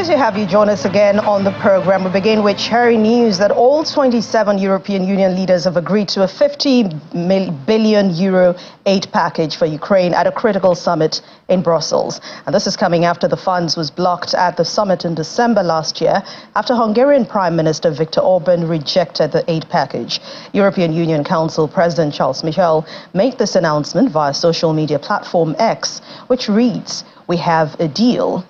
Good to have you join us again on the program. We begin with sharing news that all 27 European Union leaders have agreed to a 50 billion euro aid package for Ukraine at a critical summit in Brussels. And this is coming after the funds was blocked at the summit in December last year after Hungarian Prime Minister Viktor Orban rejected the aid package. European Union Council President Charles Michel made this announcement via social media platform X, which reads, "We have a deal.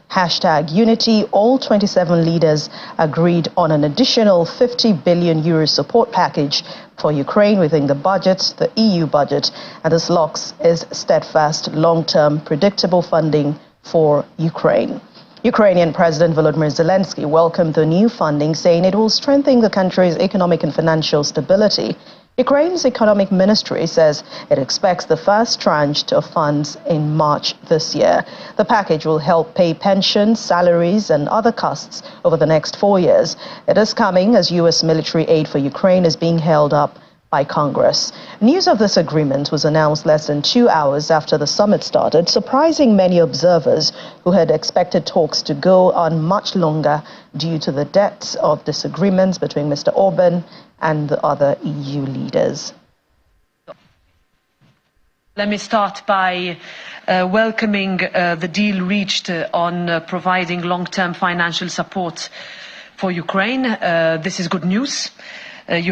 #Unity. All 27 leaders agreed on an additional 50 billion euro support package for Ukraine within the budget, the EU budget, and this locks is steadfast, long-term, predictable funding for Ukraine." Ukrainian President Volodymyr Zelensky welcomed the new funding, saying it will strengthen the country's economic and financial stability. Ukraine's economic ministry says it expects the first tranche of funds in March this year. The package will help pay pensions, salaries, and other costs over the next 4 years. It is coming as U.S. military aid for Ukraine is being held up by Congress. News of this agreement was announced less than 2 hours after the summit started, surprising many observers who had expected talks to go on much longer due to the depths of disagreements between Mr. Orban and the other EU leaders. Let me start by welcoming the deal reached on providing long-term financial support for Ukraine. This is good news.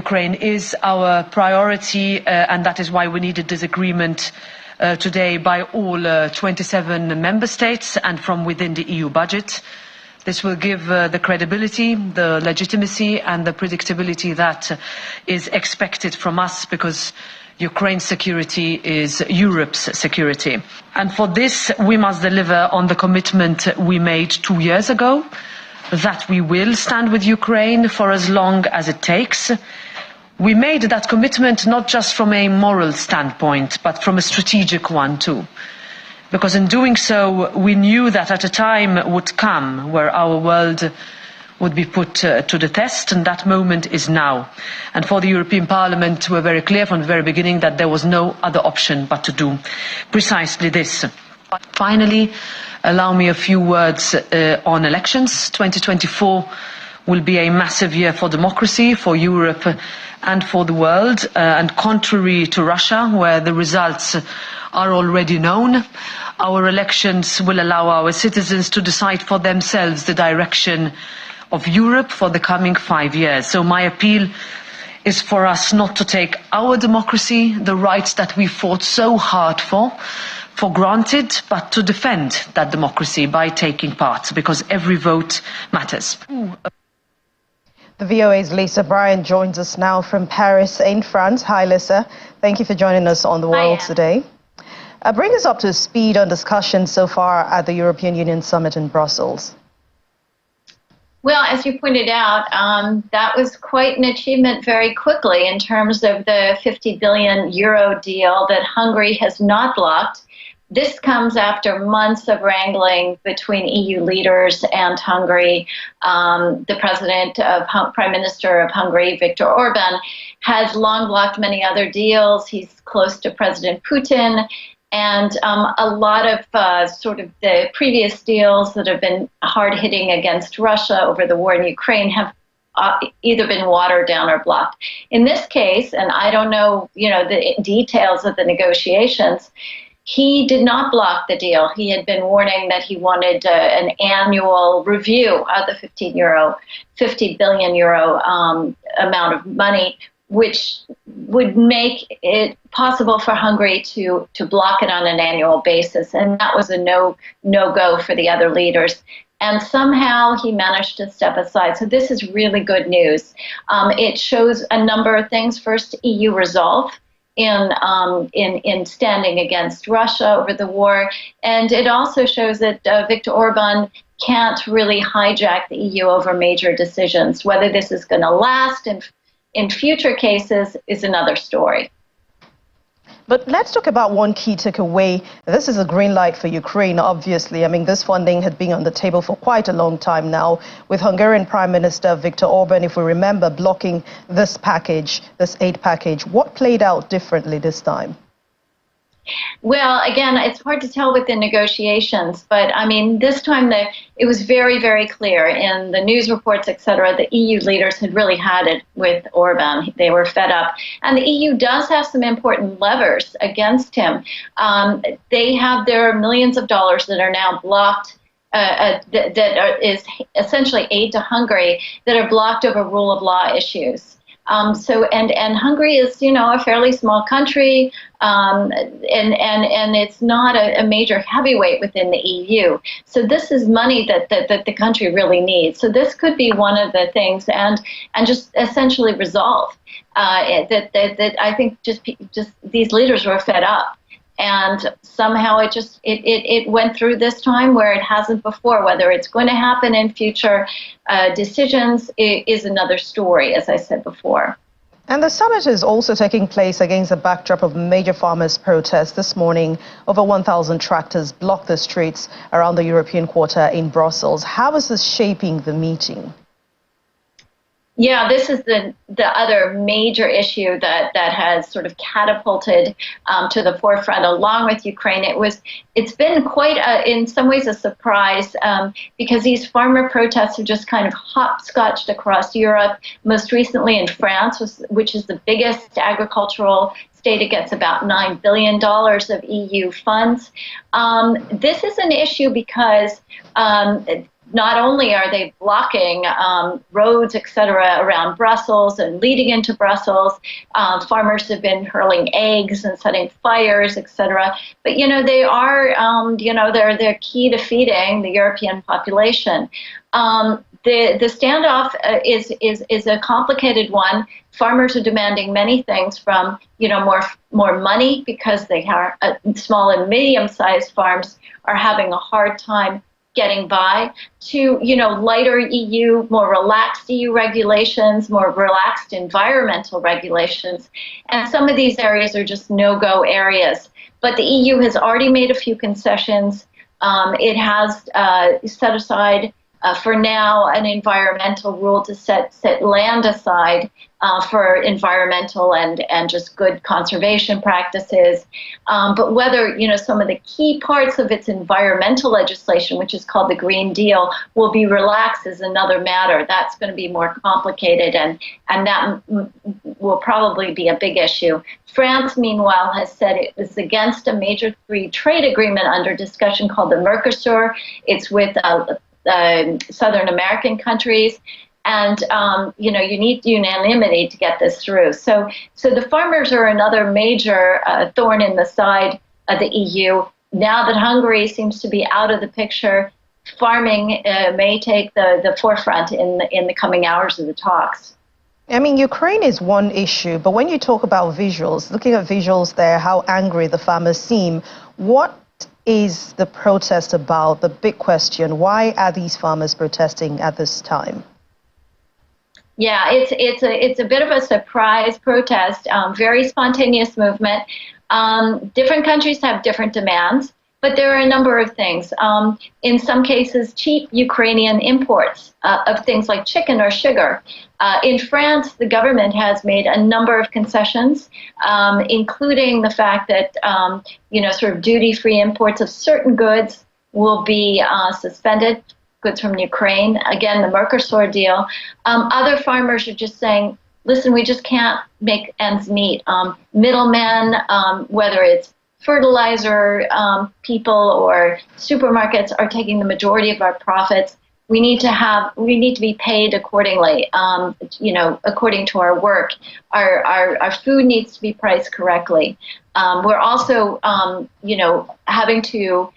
Ukraine is our priority, and that is why we needed this agreement today by all 27 member states and from within the EU budget. This will give the credibility, the legitimacy and the predictability that is expected from us, because Ukraine's security is Europe's security. And for this, we must deliver on the commitment we made 2 years ago, that we will stand with Ukraine for as long as it takes. We made that commitment not just from a moral standpoint, but from a strategic one too. Because in doing so, we knew that at a time would come where our world would be put to the test, and that moment is now. And for the European Parliament, we were very clear from the very beginning that there was no other option but to do precisely this. Finally, allow me a few words on elections. 2024 will be a massive year for democracy, for Europe and for the world. And contrary to Russia, where the results are already known, our elections will allow our citizens to decide for themselves the direction of Europe for the coming 5 years. So my appeal is for us not to take our democracy, the rights that we fought so hard for granted, but to defend that democracy by taking part, because every vote matters. The VOA's Lisa Briyan joins us now from Paris in France. Hi, Lisa. Thank you for joining us on The World today. Bring us up to speed on discussions so far at the European Union summit in Brussels. Well, as you pointed out, that was quite an achievement very quickly in terms of the 50 billion euro deal that Hungary has not blocked. This comes after months of wrangling between EU leaders and Hungary. The Prime Minister of Hungary, Viktor Orban, has long blocked many other deals. He's close to President Putin. And a lot of sort of the previous deals that have been hard-hitting against Russia over the war in Ukraine have either been watered down or blocked. In this case, and I don't know, the details of the negotiations, he did not block the deal. He had been warning that he wanted an annual review of the 50 billion euro amount of money, which would make it possible for Hungary to block it on an annual basis. And that was a no-go for the other leaders. And somehow he managed to step aside. So this is really good news. It shows a number of things. First, EU resolve in standing against Russia over the war. And it also shows that Viktor Orban can't really hijack the EU over major decisions. Whether this is going to last in future cases is another story. But let's talk about one key takeaway. This is a green light for Ukraine, obviously. I mean, this funding had been on the table for quite a long time now, with Hungarian Prime Minister Viktor Orban, if we remember, blocking this package, this aid package. What played out differently this time? Well, again, it's hard to tell with the negotiations, but I mean, this time it was very, very clear in the news reports, et cetera. The EU leaders had really had it with Orban. They were fed up. And the EU does have some important levers against him. There are millions of dollars that are now blocked. Is essentially aid to Hungary that are blocked over rule of law issues. And Hungary is, a fairly small country, and it's not a major heavyweight within the EU. So this is money that the country really needs. So this could be one of the things, and just essentially resolve that I think just these leaders were fed up. And somehow it went through this time where it hasn't before. Whether it's going to happen in future decisions is another story, as I said before. And the summit is also taking place against a backdrop of major farmers' protests. This morning, over 1,000 tractors blocked the streets around the European quarter in Brussels. How is this shaping the meeting? Yeah, this is the other major issue that has sort of catapulted to the forefront along with Ukraine. It's been quite in some ways a surprise because these farmer protests have just kind of hopscotched across Europe. Most recently in France, which is the biggest agricultural state. It gets about $9 billion of EU funds. This is an issue because not only are they blocking roads, et cetera, around Brussels and leading into Brussels, farmers have been hurling eggs and setting fires, et cetera. But, they are, they're key to feeding the European population. The standoff is a complicated one. Farmers are demanding many things from, more money because they are small and medium-sized farms are having a hard time getting by, to lighter EU, more relaxed EU regulations, more relaxed environmental regulations, and some of these areas are just no-go areas. But the EU has already made a few concessions. It has set aside for now an environmental rule to set land aside for environmental and just good conservation practices. But whether some of the key parts of its environmental legislation, which is called the Green Deal, will be relaxed is another matter. That's going to be more complicated, and that will probably be a big issue. France, meanwhile, has said it is against a major free trade agreement under discussion called the Mercosur. It's with Southern American countries, and you need unanimity to get this through. So the farmers are another major thorn in the side of the EU. Now that Hungary seems to be out of the picture, farming may take the forefront in the coming hours of the talks. I mean, Ukraine is one issue, but when you talk about visuals, looking at visuals there, how angry the farmers seem, what is the protest about? The big question, why are these farmers protesting at this time? Yeah, it's a bit of a surprise protest, very spontaneous movement. Different countries have different demands, but there are a number of things. In some cases, cheap Ukrainian imports of things like chicken or sugar. In France, the government has made a number of concessions, including the fact that sort of duty-free imports of certain goods will be suspended, goods from Ukraine. Again, the Mercosur deal. Other farmers are just saying, listen, we just can't make ends meet. Middlemen, whether it's fertilizer people or supermarkets, are taking the majority of our profits. We need to be paid accordingly, according to our work. Our food needs to be priced correctly. We're also, having to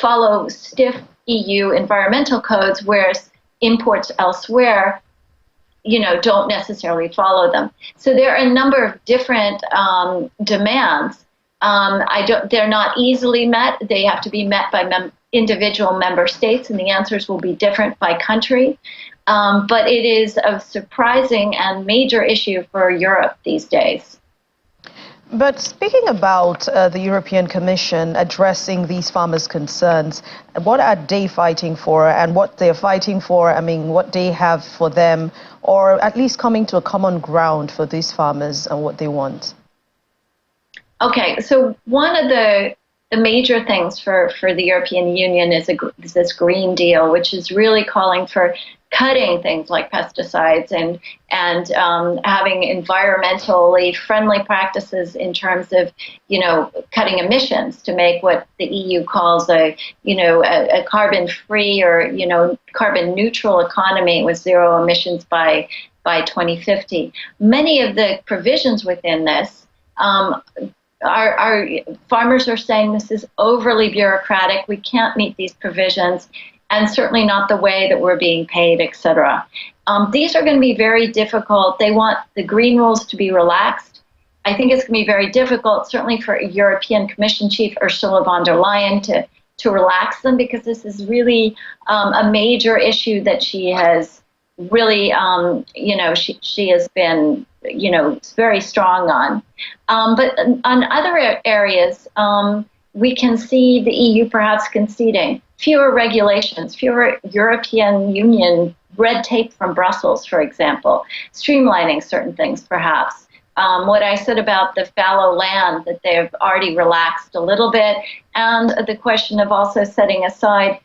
follow stiff EU environmental codes, whereas imports elsewhere, don't necessarily follow them. So there are a number of different demands. They're not easily met. They have to be met by individual member states, and the answers will be different by country. But it is a surprising and major issue for Europe these days. But speaking about the European Commission addressing these farmers' concerns, what are they fighting for, and what they're fighting for, what they have for them, or at least coming to a common ground for these farmers and what they want? Okay, so one of the major things for the European Union is this Green Deal, which is really calling for cutting things like pesticides and having environmentally friendly practices in terms of, cutting emissions to make what the EU calls a carbon-free or, carbon neutral economy with zero emissions by 2050. Many of the provisions within this our farmers are saying this is overly bureaucratic. We can't meet these provisions, and certainly not the way that we're being paid, et cetera. These are going to be very difficult. They want the green rules to be relaxed. I think it's going to be very difficult, certainly for European Commission Chief Ursula von der Leyen to relax them, because this is really a major issue that she has really, she has been, very strong on. But on other areas, we can see the EU perhaps conceding fewer regulations, fewer European Union red tape from Brussels, for example, streamlining certain things perhaps. What I said about the fallow land, that they've already relaxed a little bit, and the question of also setting aside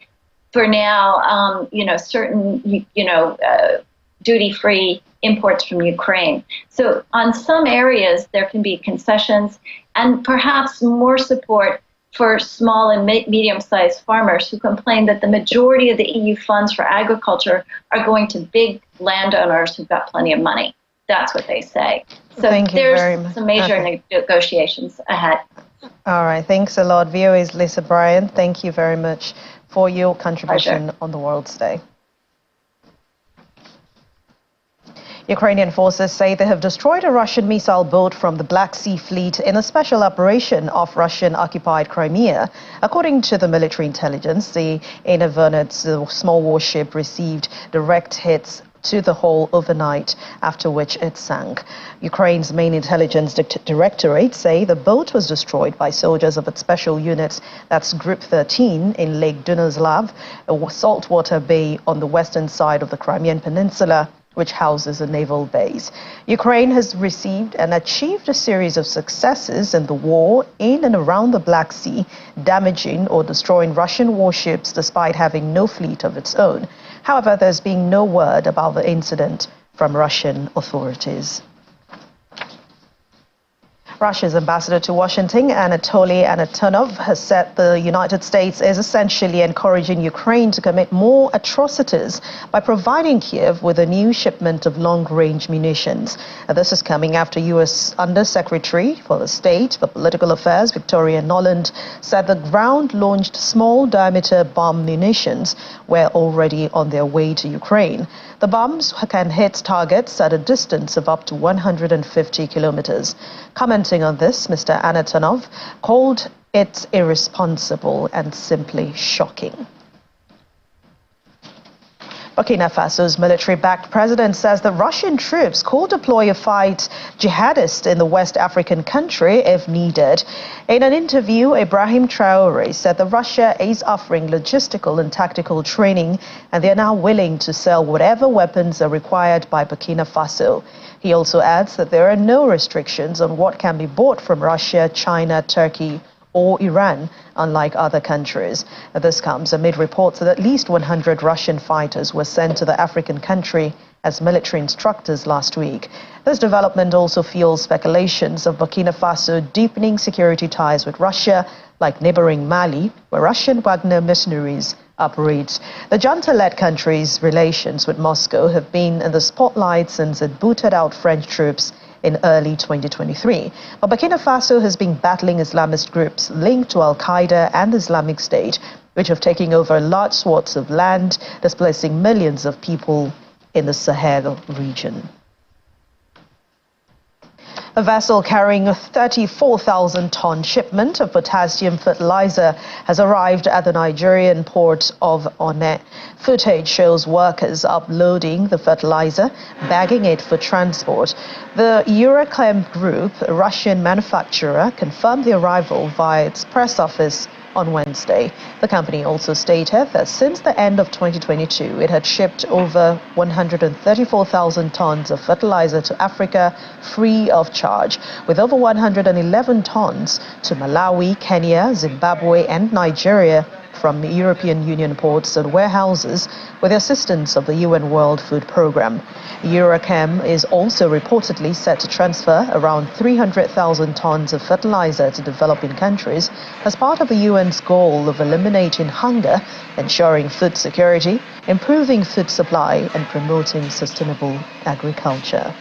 for now, certain, duty-free imports from Ukraine. So on some areas, there can be concessions and perhaps more support for small and medium-sized farmers who complain that the majority of the EU funds for agriculture are going to big landowners who've got plenty of money. That's what they say. So there's some major negotiations ahead. All right. Thanks a lot. VOA's Lisa Briyan, thank you very much for your contribution on the World's Day. Ukrainian forces say they have destroyed a Russian missile boat from the Black Sea Fleet in a special operation off Russian-occupied Crimea. According to the military intelligence, the Ivanovets small warship received direct hits to the hull overnight, after which it sank. Ukraine's main intelligence directorate say the boat was destroyed by soldiers of its special units, that's Group 13, in Lake Dunoslav, a saltwater bay on the western side of the Crimean Peninsula, which houses a naval base. Ukraine has received and achieved a series of successes in the war in and around the Black Sea, damaging or destroying Russian warships despite having no fleet of its own. However, there's been no word about the incident from Russian authorities. Russia's ambassador to Washington, Anatoly Anatonov, has said the United States is essentially encouraging Ukraine to commit more atrocities by providing Kiev with a new shipment of long-range munitions. This is coming after U.S. Undersecretary for the State for Political Affairs, Victoria Nuland, said the ground-launched small-diameter bomb munitions were already on their way to Ukraine. The bombs can hit targets at a distance of up to 150 kilometers. Commenting on this, Mr. Anatonov called it irresponsible and simply shocking. Burkina Faso's military-backed president says the Russian troops could deploy a fight jihadists in the West African country if needed. In an interview, Ibrahim Traore said that Russia is offering logistical and tactical training, and they are now willing to sell whatever weapons are required by Burkina Faso. He also adds that there are no restrictions on what can be bought from Russia, China, Turkey, or Iran, unlike other countries. This comes amid reports that at least 100 Russian fighters were sent to the African country as military instructors last week. This development also fuels speculations of Burkina Faso deepening security ties with Russia, like neighboring Mali, where Russian Wagner mercenaries operate. The junta-led country's relations with Moscow have been in the spotlight since it booted out French troops in early 2023. But Burkina Faso has been battling Islamist groups linked to Al-Qaeda and Islamic State, which have taken over large swaths of land, displacing millions of people in the Sahel region. A vessel carrying a 34,000-ton shipment of potassium fertilizer has arrived at the Nigerian port of Onne. Footage shows workers uploading the fertilizer, bagging it for transport. The Eurochem Group, a Russian manufacturer, confirmed the arrival via its press office on Wednesday. The company also stated that since the end of 2022, it had shipped over 134,000 tons of fertilizer to Africa free of charge, with over 111 tons to Malawi, Kenya, Zimbabwe, and Nigeria from the European Union ports and warehouses with the assistance of the UN World Food Programme. Eurochem is also reportedly set to transfer around 300,000 tons of fertilizer to developing countries as part of the UN's goal of eliminating hunger, ensuring food security, improving food supply, and promoting sustainable agriculture.